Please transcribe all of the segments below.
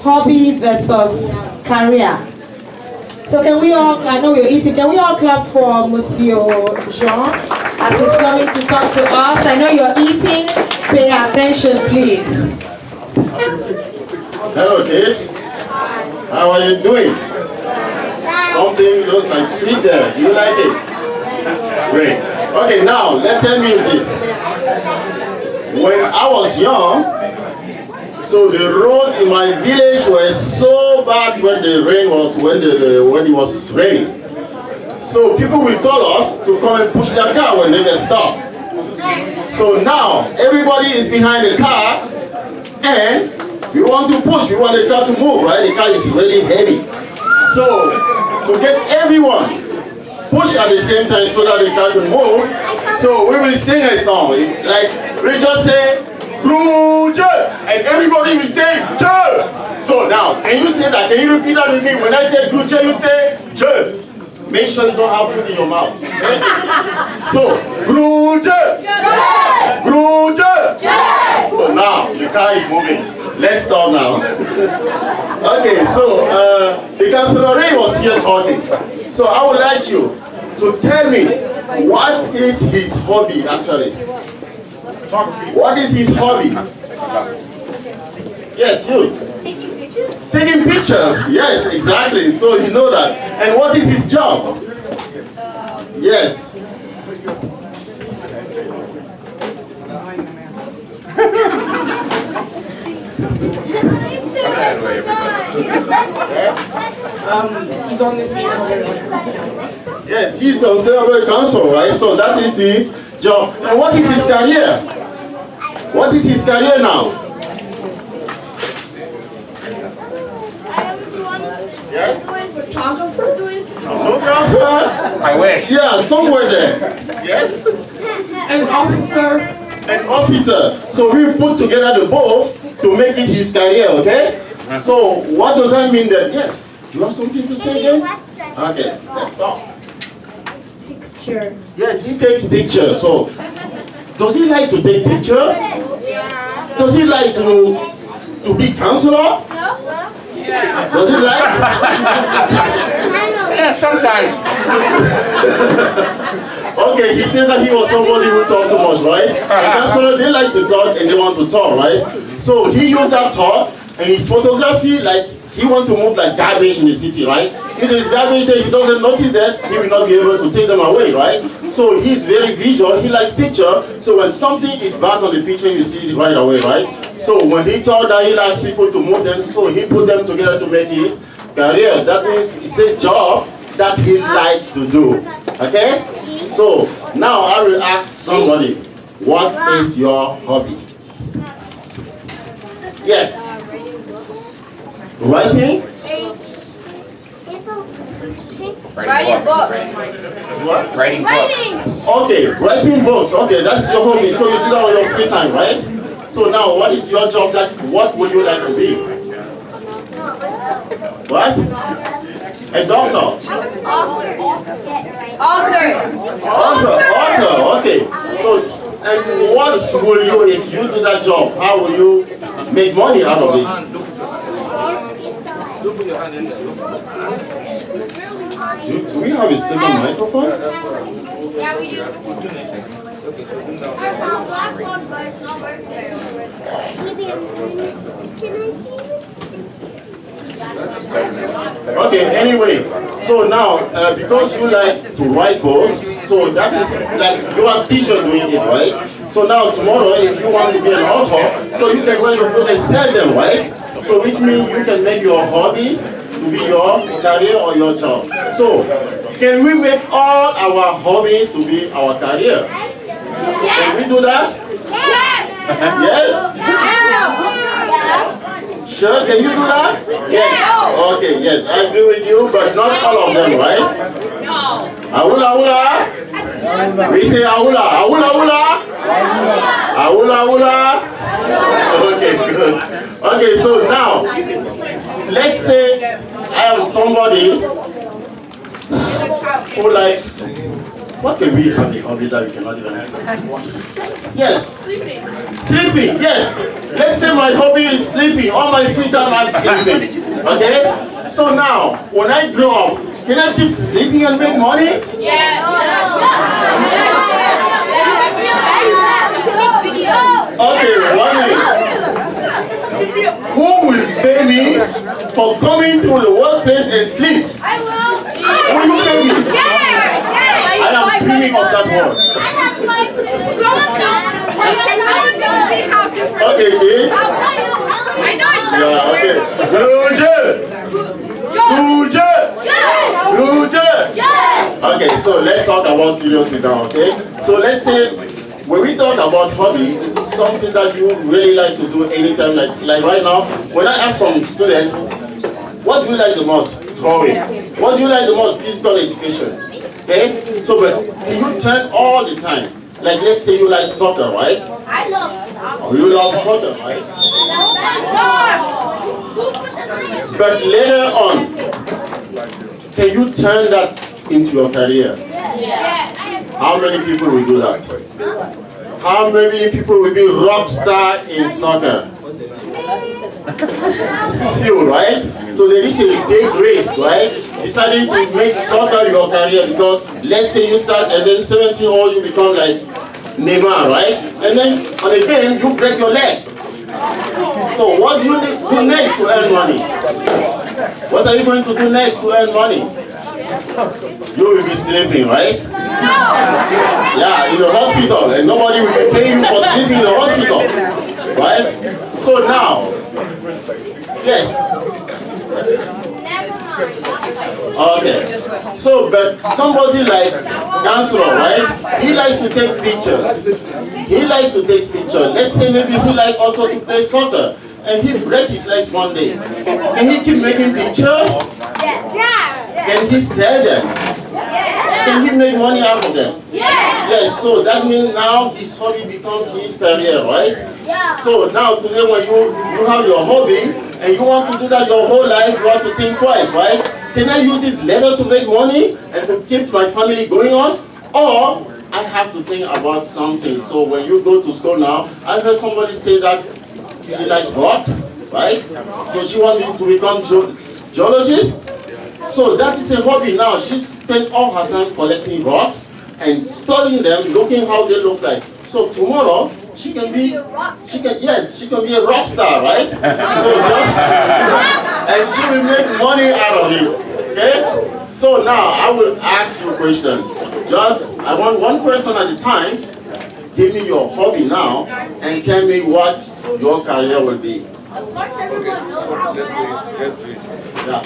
hobby versus career. So can we all, I know we're eating, can we all clap for Monsieur Jean as he's coming to talk to us? I know you're eating, pay attention please. Hello kids, how are you doing? Something looks like sweet there, do you like it? Great. Okay, now let's tell me this. When I was young, so the road in my village was so bad when the rain was when it was raining. So people will call us to come and push their car when they get stuck. So now everybody is behind the car and we want to push, we want the car to move, right? The car is really heavy. So to get everyone push at the same time so that the car can move, so we will sing a song. Like we just say Groove, and everybody will say J. So now, can you say that? Can you repeat that with me? When I say Groove, you say J. Make sure you don't have food in your mouth. Okay? So, Groove, Groove. So now, the car is moving. Let's start now. Okay, so the Councilor was here talking. So I would like you to tell me what is his hobby actually. What is his hobby? Yes, you. Taking pictures? Taking pictures. Yes, exactly. So you know that. And what is his job? Yes. He's on this. Yes, he's on Cerebral Council, right? So that is his job. And what is his career? What is his career now? Yes? Photographer? Photographer? I wish. Yeah, somewhere there. Yes? An officer. An officer. So we put together the both to make it his career, okay? So what does that mean then? Yes. Do you have something to say again? Okay, let's talk. Sure. Yes, he takes pictures. So does he like to take pictures? Does he like to be counselor? Does he like? Yeah, sometimes. Okay, he said that he was somebody who talked too much, right? And counselor, they like to talk and they want to talk, right? So he used that talk and his photography, like he wants to move like garbage in the city, right? If there's garbage there, he doesn't notice that, he will not be able to take them away, right? So he's very visual, he likes picture, so when something is bad on the picture, you see it right away, right? So when he thought that he likes people to move them, so he put them together to make his career. That means it's a job that he likes to do, okay? So now I will ask somebody, what is your hobby? Yes. Writing? Writing books. What? Writing books. Okay, writing books. Okay, that's your hobby. So you do that on your free time, right? So now, what is your job? What would you like to be? What? A doctor. Author. Okay. So, and what will you, if you do that job, how will you make money out of it? Do we have a second microphone? Yeah, we do. I found a black one, but it's not working very well. Okay, anyway, so now, because you like to write books, so that is like, you are teacher doing it, right? So now tomorrow, if you want to be an author, so you can write a book and sell them, right? So which means you can make your hobby to be your career or your job. So, can we make all our hobbies to be our career? Can we do that? Yes? Sure, can you do that? Yes. Okay, yes, I agree with you, but not all of them, right? Awula, awula. We say awula, awula, awula. Awula, awula. Okay, good. Okay, so now, let's say I am somebody who likes What can we have a hobby that we cannot even have? Yes. Sleeping, yes. Let's say my hobby is sleeping. All my free time I'm sleeping. Okay? So now, when I grow up, can I keep sleeping and make money? Okay, 1 minute. Who will pay me for coming to the workplace and sleep? I will. Will you pay me? I am dreaming of that word. Okay, kids. Yeah, okay. Okay, so let's talk about seriously now, okay? So let's say, when we talk about hobby, it is something that you really like to do anytime, like right now. When I ask some student, what do you like the most? Drawing. What do you like the most? Physical education. Okay? So, but you turn all the time. Like, let's say you like soccer, right? I love soccer. Oh, you love soccer, right? But later on, can you turn that into your career? Yes. How many people will do that? How many people will be rock star in soccer? Few, right? So there is a big risk, right? Deciding to make soccer your career because let's say you start and then 17 old you become like Neymar, right? And then on a game you break your leg. So what do you do next to earn money? What are you going to do next to earn money? You will be sleeping, right? Yeah, in the hospital, and nobody will be paying you for sleeping in the hospital, right? So now, yes. Okay. So, but somebody like Chancellor, right? He likes to take pictures. He likes to take pictures. Let's say maybe he likes also to play soccer, and he break his legs one day. Can he keep making pictures? Can he sell them? Can he make money out of them? Yes, so that means now his hobby becomes his career, right? So now today when you have your hobby and you want to do that your whole life, you have to think twice, right? Can I use this letter to make money and to keep my family going on? Or I have to think about something. So when you go to school now, I heard somebody say that she likes rocks, right? So she wants to become geologist. So that is a hobby now. She spent all her time collecting rocks and studying them, looking how they look like. So tomorrow she can be a rock star, right? So just and she will make money out of it. Okay? So now I will ask you a question. I want one person at a time. Give me your hobby now and tell me what your career will be. Of course, everyone knows. Let's do it. Yeah.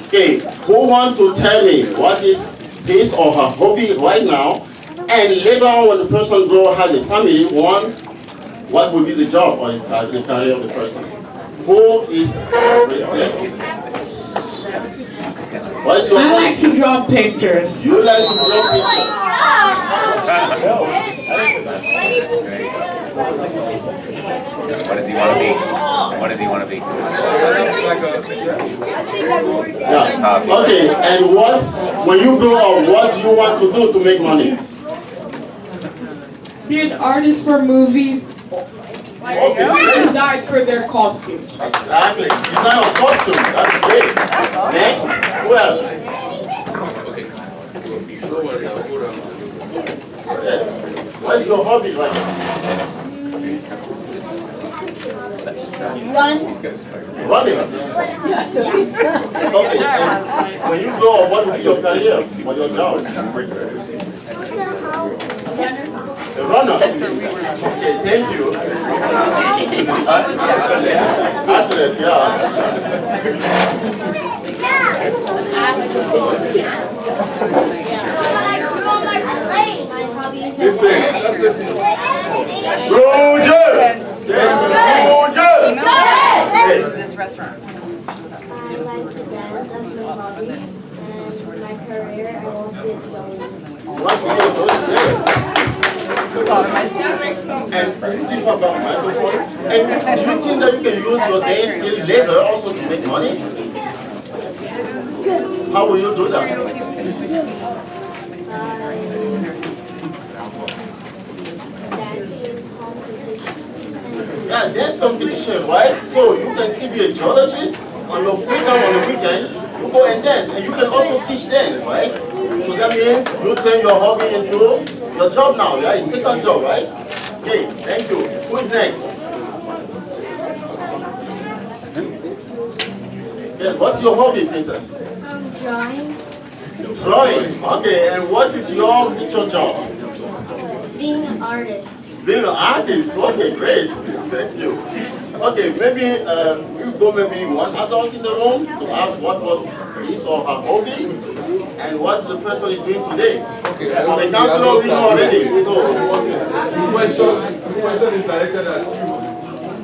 Okay, who want to tell me what is his or her hobby right now? And later on when the person grows, has a family, what will be the job or the career of the person? Who is yes? What's your I like to draw pictures. You like to draw pictures? What does he want to be? What does he want to be? Yeah. Okay, and when you grow up, what do you want to do to make money? Be an artist for movies. Design for their costumes. Exactly. Design of costumes. That's great. Next, who else? Yes. What's your hobby right now? Running. Okay. And when you grow up, what will be your career or your job? A runner. Okay, thank you. Athlete, yeah. This thing. Roger! Roger! This restaurant. I like to dance as my hobby, and my career, I want to be a geologist. What do and think about microphone. And do you think that you can use your day skill later also to make money? How will you do that? Dancing competition. Yeah, there's competition, right? So you can still be a geologist on your free time on the weekend. You go and dance, and you can also teach dance, right? So that means you turn your hobby into your job now. Yeah, it's second job, right? Okay, thank you. Who is next? Yes, what's your hobby, princess? Drawing. Drawing. Okay, and what is your future job? Being an artist. Being an artist. Okay, great. Thank you. Okay, maybe you go maybe one adult in the room to ask what was his or her hobby and what the person is doing today. Okay, For the counselor, we know already. So, the question is directed at you.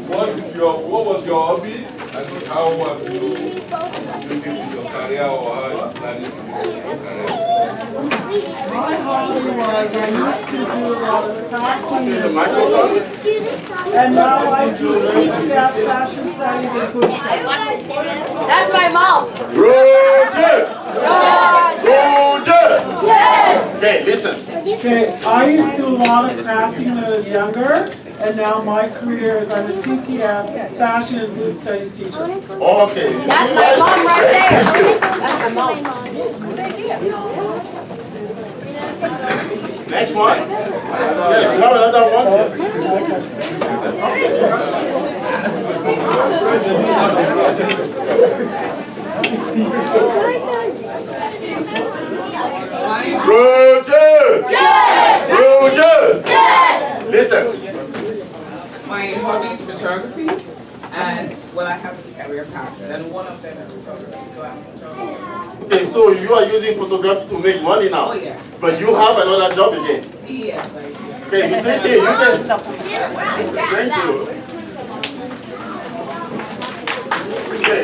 What was your hobby and how have you doing your career or how you planning to do your career? My hobby was I used to do a lot of crafting and now I do fashion studies and food studies. That's my mom. Roger! Roger! Okay, listen. Okay, I used to do a lot of crafting when I was younger, and now my career is I'm a CTF fashion and food studies teacher. Okay. That's my mom right there. That's my mom. Next one. Yeah, you have another one? Roger! Roger! Listen. My hobby is photography, and well, I have career paths, and one of them is photography. So I'm photography. Okay, so you are using photography to make money now. Oh yeah. But you have another job again. Yes. Okay, you see, okay, you can. Thank you. Okay.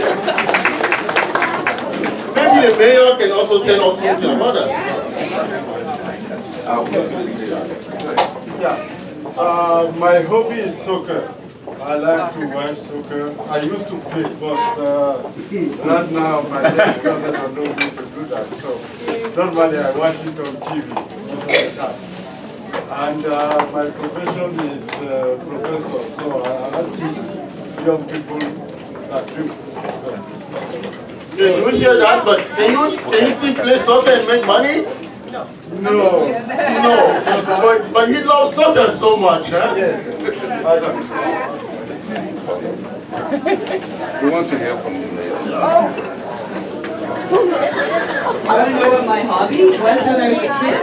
Maybe the mayor can also tell us something about that. Yeah. My hobby is soccer. I like to watch soccer. I used to play, but right now my leg doesn't allow me to do that. So normally I watch it on TV. And my profession is professor, so I teach young people that do. Okay, you hear that? But can you still play soccer and make money? No. But he loves soccer so much, huh? Yes. We want to hear from you later. I want to know what my hobby was when I was a kid.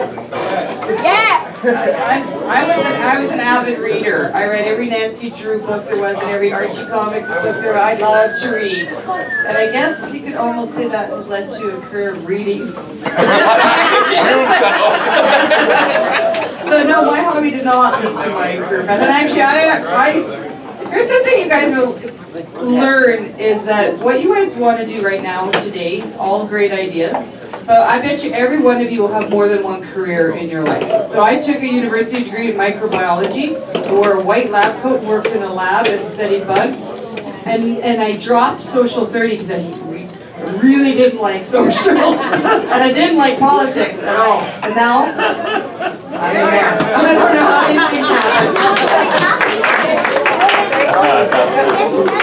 Yeah. I was an avid reader. I read every Nancy Drew book there was and every Archie comic book there. I loved to read. And I guess you could almost say that has led to a career of reading. So no, my hobby did not lead to my career path. And actually, here's something you guys will learn is that what you guys want to do right now today, all great ideas, but I bet you every one of you will have more than one career in your life. So I took a university degree in microbiology, wore a white lab coat, worked in a lab and studied bugs, and I dropped social 30 because I really didn't like social, and I didn't like politics at all. And now, I'm the mayor. I don't know how these things happen.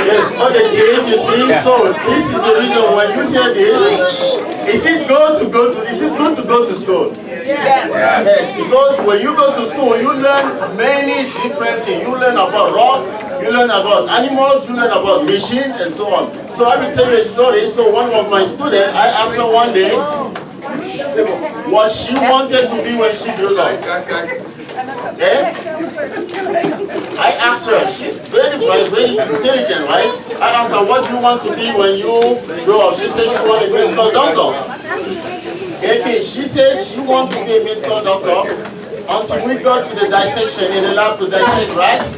Yes, okay, you see, so this is the reason when you hear this, is it good to go to school? Yes. Yes, because when you go to school, you learn many different things. You learn about rocks, you learn about animals, you learn about machines, and so on. So I will tell you a story. So one of my students, I asked her one day what she wanted to be when she grew up. Okay? I asked her, she's very intelligent, right? I asked her, what do you want to be when you grow up? She said she wanted to be a medical doctor. Okay, she said she wanted to be a medical doctor until we got to the dissection in the lab to dissect rats.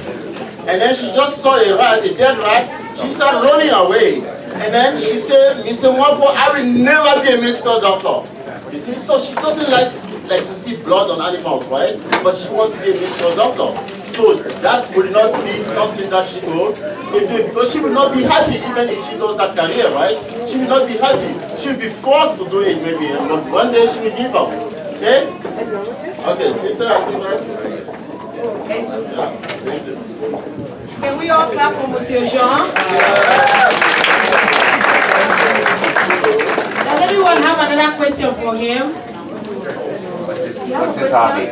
And then she just saw a rat, a dead rat. She started running away. And then she said, Mr. Mouafo, I will never be a medical doctor. You see, so she doesn't like to see blood on animals, right? But she wants to be a medical doctor. So that would not be something that she will do, because she will not be happy even if she does that career, right? She will not be happy. She will be forced to do it maybe, but one day she will give up. Okay? Okay, sister, I think right? Yeah, thank you. Can we all clap for Monsieur Jean? Does anyone have another question for him? What's his hobby?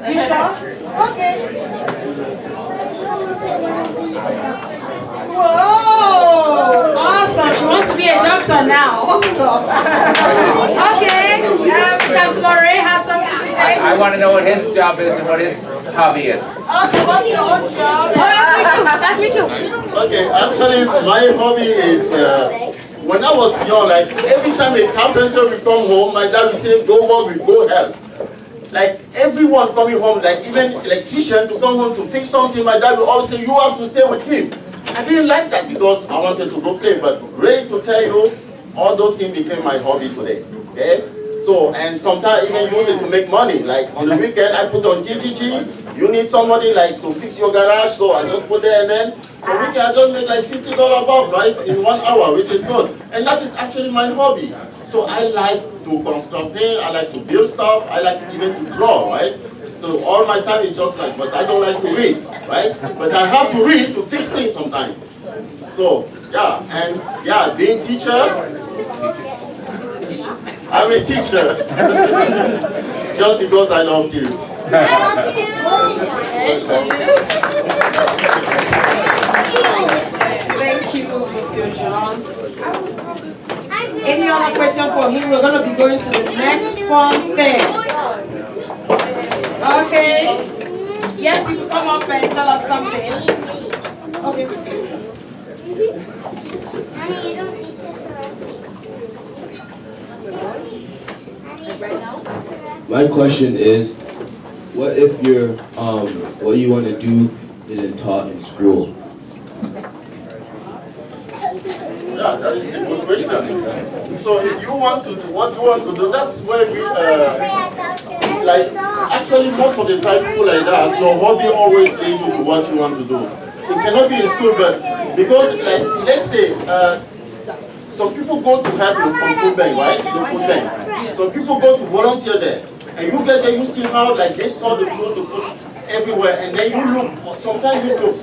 You sure? Okay. Whoa! Awesome. She wants to be a doctor now. Awesome. Okay. Councilor Ray has something to say. I want to know what his job is and what his hobby is. Okay, what's your own job? That's me too. Okay, actually, my hobby is, when I was young, like, every time a carpenter would come home, my dad would say, go work, we go help. Like, everyone coming home, like, even electrician to come home to fix something, my dad would always say, you have to stay with him. I didn't like that because I wanted to go play, but ready to tell you, all those things became my hobby today, okay? So, and sometimes even use it to make money. Like, on the weekend, I put on GGG. You need somebody like to fix your garage, so I just put there, and then so we can just make like $50 bucks, right, in 1 hour, which is good. And that is actually my hobby. So I like to construct things, I like to build stuff, I like even to draw, right? So all my time is just like, but I don't like to read, right? But I have to read to fix things sometimes. So yeah, and yeah, being teacher, I'm a teacher, just because I love kids. Thank you, Monsieur Jean. Any other question for him? We're going to be going to the next fun thing. Okay. Yes, you can come up and tell us something. Okay. My question is, what if you're what you want to do isn't taught in school? Yeah, that is a good question. So if you want to do what you want to do, that's where we like actually most of the time people like that, your hobby always leads you to what you want to do. It cannot be in school, but because like let's say some people go to help on food bank, right? The food bank. Some people go to volunteer there. And you get there, you see how like they saw the food to put everywhere, and then you look, sometimes you look,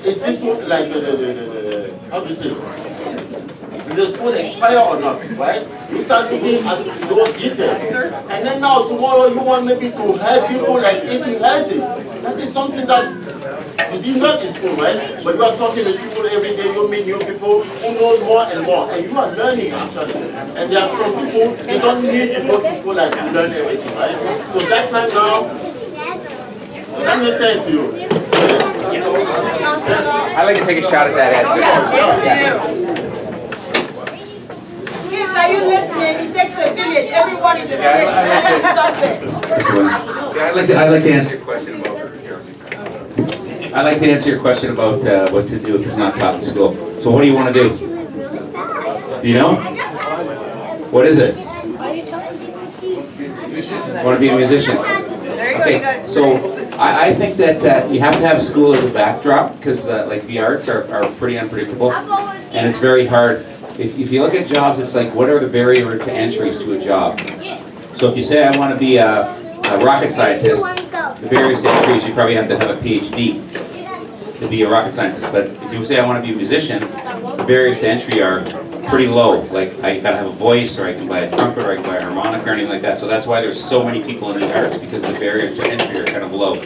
is this food like how do you say, is this food expire or not, right? You start looking at those details. And then now tomorrow you want maybe to help people like eating healthy. That is something that you did not in school, right? But you are talking to people every day, you meet new people who know more and more, and you are learning actually. And there are some people, they don't need to go to school like to learn everything, right? So that time now, does that make sense to you? Yes. I'd like to take a shot at that answer. Kids, are you listening? It takes a village. Everyone in the village is something. I'd like to answer your question about. I'd like to answer your question about what to do if it's not taught in school. So what do you want to do? Do you know? What is it? Want to be a musician? Okay, so I think that you have to have school as a backdrop because like the arts are pretty unpredictable and it's very hard. If you look at jobs, it's like what are the barriers to entries to a job? So if you say I want to be a rocket scientist, the barriers to entry is you probably have to have a PhD to be a rocket scientist. But if you say I want to be a musician, the barriers to entry are pretty low. Like I gotta have a voice, or I can buy a trumpet, or I can buy a harmonica, or anything like that. So that's why there's so many people in the arts, because the barriers to entry are kind of low.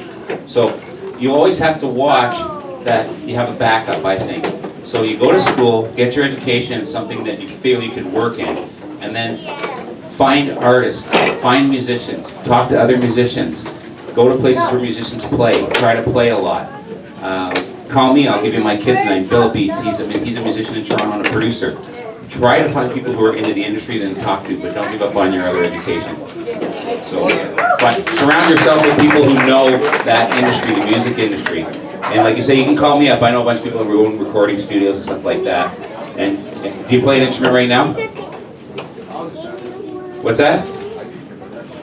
So you always have to watch that you have a backup, I think. So you go to school, get your education in something that you feel you can work in, and then find artists, find musicians, talk to other musicians, go to places where musicians play, try to play a lot. Call me, I'll give you my kid's name, Bill Beats. He's a musician in Toronto and a producer. Try to find people who are into the industry then talk to, but don't give up on your other education. So, but surround yourself with people who know that industry, the music industry. And like you say, you can call me up. I know a bunch of people who own recording studios and stuff like that. And do you play an instrument right now? What's that?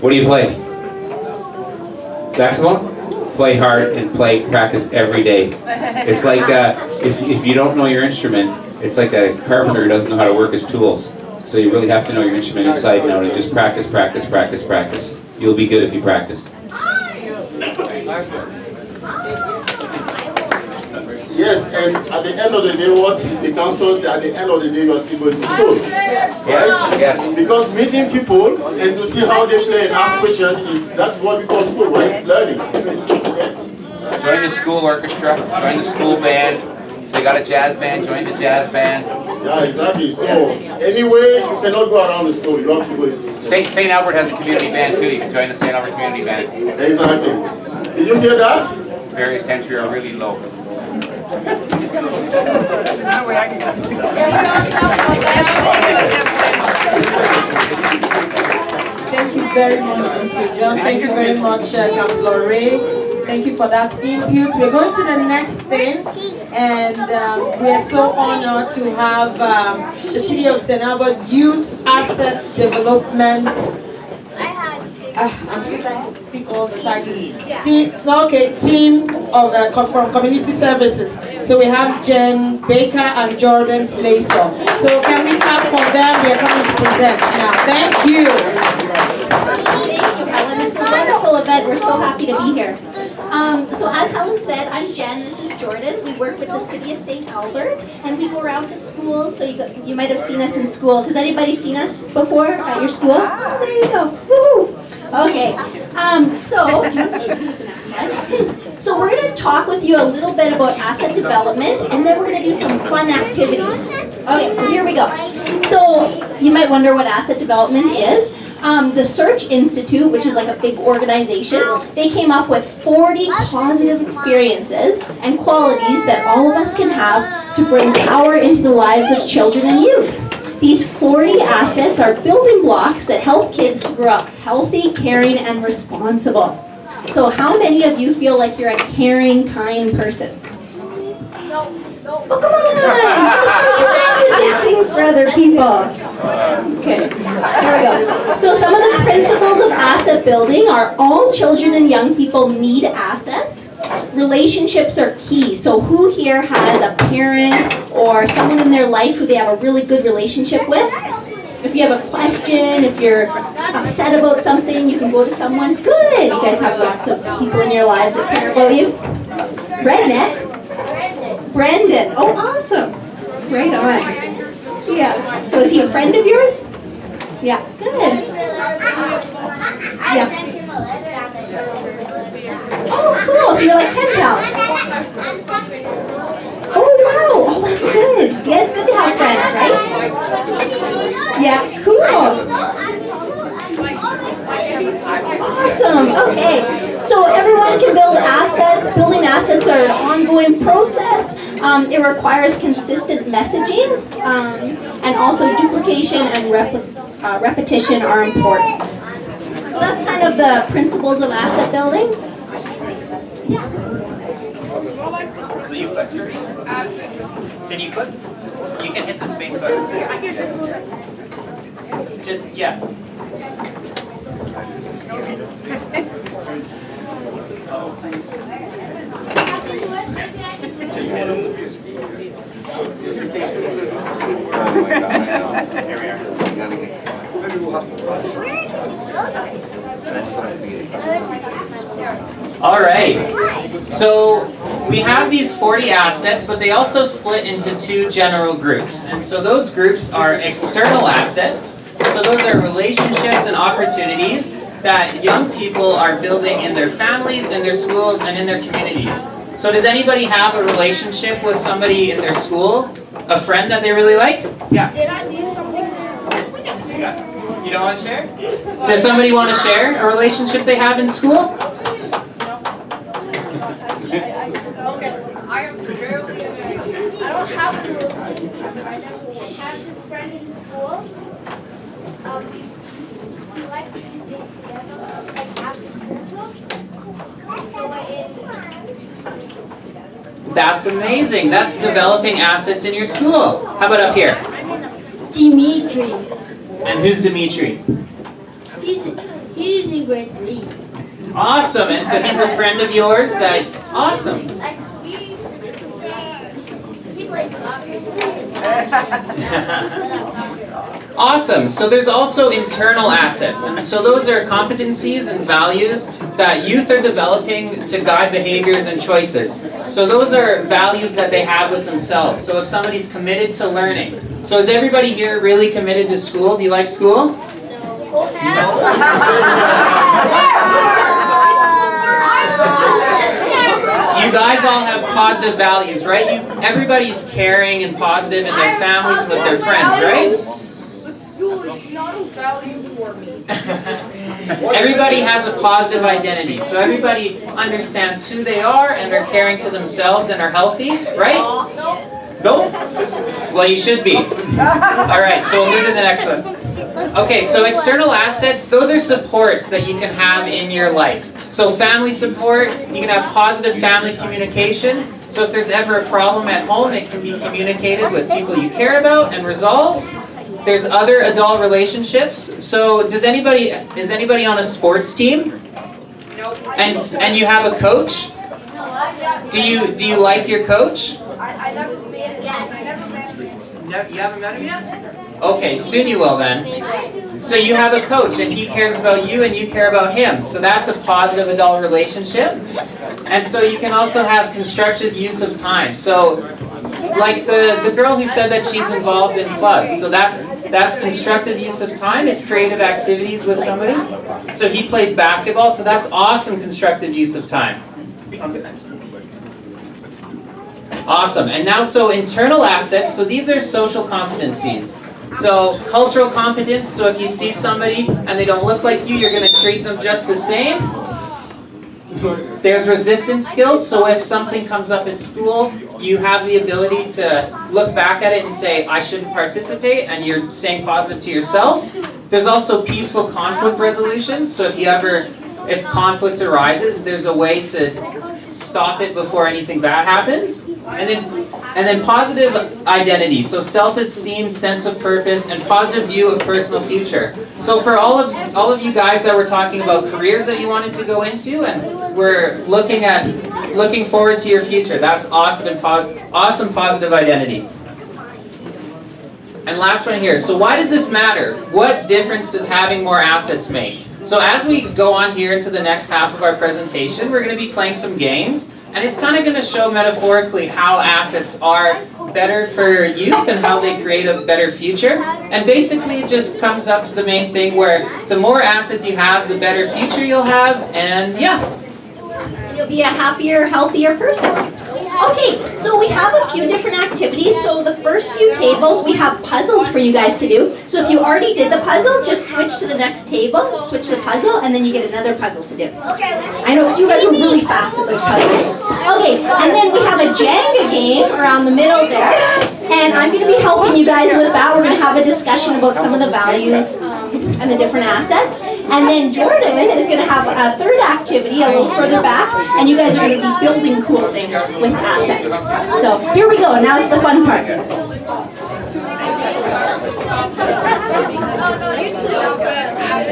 What do you play? Saxophone? play hard and practice every day. It's like if you don't know your instrument, it's like a carpenter who doesn't know how to work his tools. So you really have to know your instrument inside and out, and just practice, practice, practice, practice. You'll be good if you practice. Yes, and at the end of the day, what the council says, at the end of the day, you're still going to school. Right? Yeah. Because meeting people and to see how they play and ask questions, that's what we call school, right? It's learning. Join the school orchestra, join the school band. If they got a jazz band, join the jazz band. Yeah, exactly. So, anyway, you cannot go around the school. You have to go to school. St. Albert has a community band too. You can join the St. Albert community band. Exactly. Did you hear that? Barriers to entry are really low. Thank you very much, Monsieur John. Thank you very much, Councillor Ray. Thank you for that input. We're going to the next thing, and we are so honored to have the City of St. Albert Youth Asset Development. I'm so trying to pick all the titles. Team of from Community Services. So we have Jen Baker and Jordan Slaser. So can we clap for them? We are coming to present now. Thank you. Thank you, Helen. This is a wonderful event. We're so happy to be here. So as Helen said, I'm Jen, this is Jordan. We work with the City of St. Albert, and we go around to schools, so you might have seen us in schools. Has anybody seen us before at your school? Oh, there you go. Woohoo! Okay, so we're going to talk with you a little bit about asset development, and then we're going to do some fun activities. Okay, so here we go. So you might wonder what asset development is. The Search Institute, which is like a big organization, they came up with 40 positive experiences and qualities that all of us can have to bring power into the lives of children and youth. These 40 assets are building blocks that help kids grow up healthy, caring, and responsible. So how many of you feel like you're a caring, kind person? Oh, come on! You do things for other people. Okay, here we go. So some of the principles of asset building are all children and young people need assets. Relationships are key. So who here has a parent or someone in their life who they have a really good relationship with? If you have a question, if you're upset about something, you can go to someone. Good! You guys have lots of people in your lives that care about you. Redneck? Brendan. Oh, awesome. Right on. Yeah. So is he a friend of yours? Yeah. Good. Yeah. Oh, cool. So you're like pen pals. Oh, wow. Oh, that's good. Yeah, it's good to have friends, right? Yeah, cool. Awesome. Okay. So everyone can build assets. Building assets are an ongoing process. It requires consistent messaging, and also duplication and repetition are important. So that's kind of the principles of asset building. Yeah. Will you click? Can you click? You can hit the space button. Just, yeah. Just hit it. Oh my God, I know. Here we are. Maybe we'll have some fun. All right. So we have these 40 assets, but they also split into two general groups. And so those groups are external assets. So those are relationships and opportunities that young people are building in their families, in their schools, and in their communities. So does anybody have a relationship with somebody in their school? A friend that they really like? Yeah. Did I leave something? Yeah. You don't want to share? Does somebody want to share a relationship they have in school? I don't have a relationship. I have this friend in school. We like to do things together, like after school club. So That's amazing. That's developing assets in your school. How about up here? Dimitri. And who's Dimitri? He's in grade 3. Awesome, and so he's a friend of yours that, awesome. He plays soccer. Awesome, so there's also internal assets, and so those are competencies and values that youth are developing to guide behaviors and choices. So those are values that they have with themselves. So if somebody's committed to learning. So is everybody here really committed to school? Do you like school? You guys all have positive values, right? Everybody's caring and positive in their families and with their friends, right? But school is not a value for me. Everybody has a positive identity, so everybody understands who they are and are caring to themselves and are healthy, right? Nope? Well, you should be. Alright, so we'll move to the next one. Okay, so external assets, those are supports that you can have in your life. So family support, you can have positive family communication. So if there's ever a problem at home, it can be communicated with people you care about and resolved. There's other adult relationships. So is anybody on a sports team? And you have a coach? Do you like your coach? I never met him. You haven't met him yet? Okay, soon you will then. So you have a coach and he cares about you and you care about him. So that's a positive adult relationship. And so you can also have constructive use of time. So like the girl who said that she's involved in clubs. So that's constructive use of time. It's creative activities with somebody. So he plays basketball. So that's awesome constructive use of time. Awesome. And now, so internal assets. So these are social competencies. So cultural competence. So if you see somebody and they don't look like you, you're going to treat them just the same. There's resistance skills. So if something comes up at school, you have the ability to look back at it and say, I shouldn't participate, and you're staying positive to yourself. There's also peaceful conflict resolution. So if conflict arises, there's a way to stop it before anything bad happens. And then positive identity, so self-esteem, sense of purpose, and positive view of personal future. So for all of you guys that were talking about careers that you wanted to go into, and we're looking forward to your future. That's awesome and awesome positive identity. And last one here. So why does this matter? What difference does having more assets make? So as we go on here into the next half of our presentation, we're going to be playing some games, and it's kind of going to show metaphorically how assets are better for youth and how they create a better future. And basically it just comes up to the main thing where the more assets you have, the better future you'll have, and yeah. You'll be a happier, healthier person. Okay, so we have a few different activities. So the first few tables, we have puzzles for you guys to do. So if you already did the puzzle, just switch to the next table, switch the puzzle, and then you get another puzzle to do. I know, because you guys were really fast at those puzzles. Okay, and then we have a Jenga game around the middle there. And I'm going to be helping you guys with that. We're going to have a discussion about some of the values and the different assets. And then Jordan is going to have a third activity a little further back, and you guys are going to be building cool things with assets. So here we go, now it's the fun part.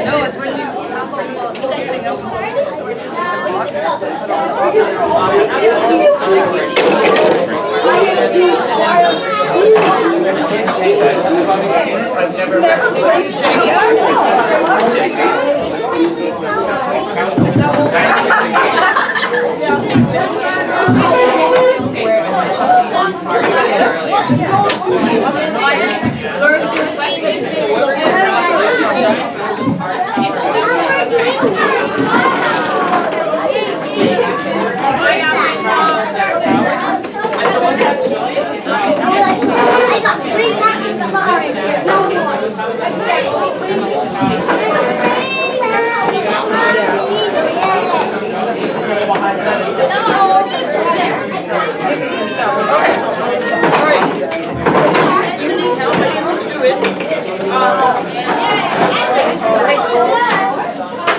No, it's really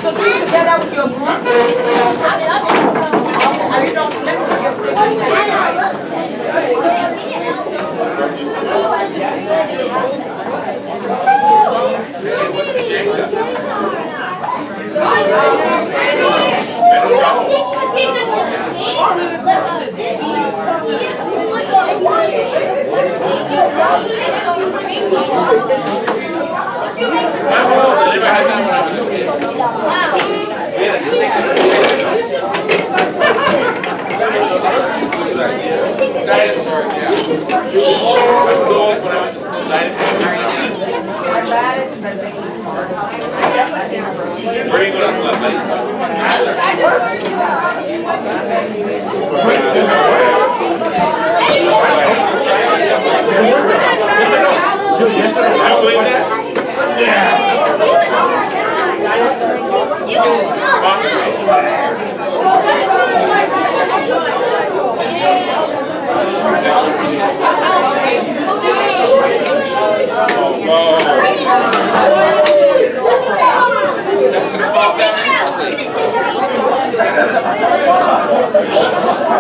So do you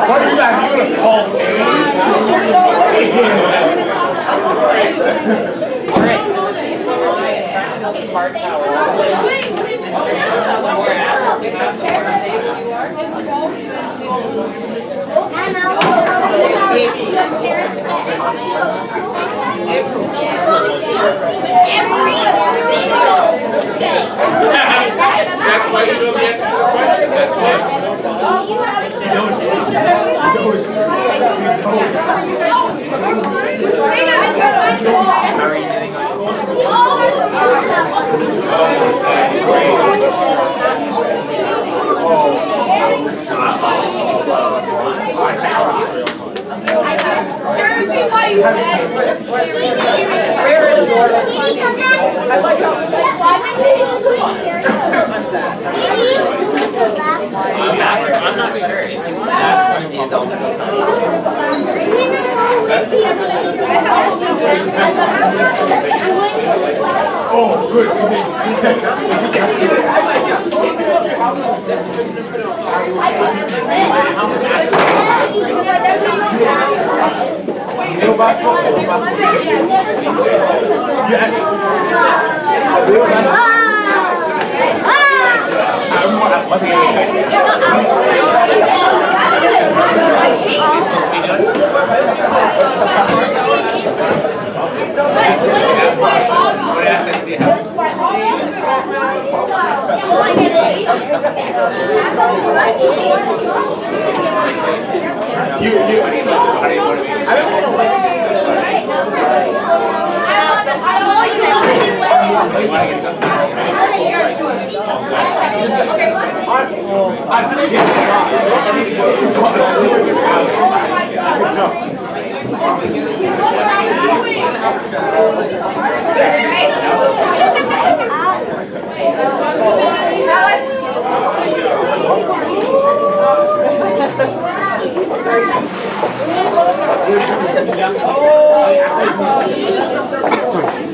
What are you guys gonna call me? That's why you know the answer to the question. That's why. I'm not sure. If you want to ask one of the adults, they'll tell Oh, good.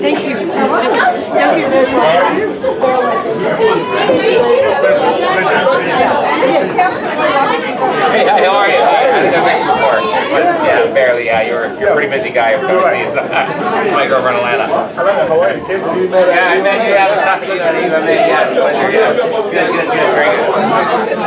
Thank you. Hey, how are you? I think I've met you before. But yeah, barely. Yeah, you're a pretty busy guy. I'm coming to see you. My girlfriend Alana. How are you? Yeah, I met you. I was talking to you on email. Yeah, pleasure. Yeah. Good, very good.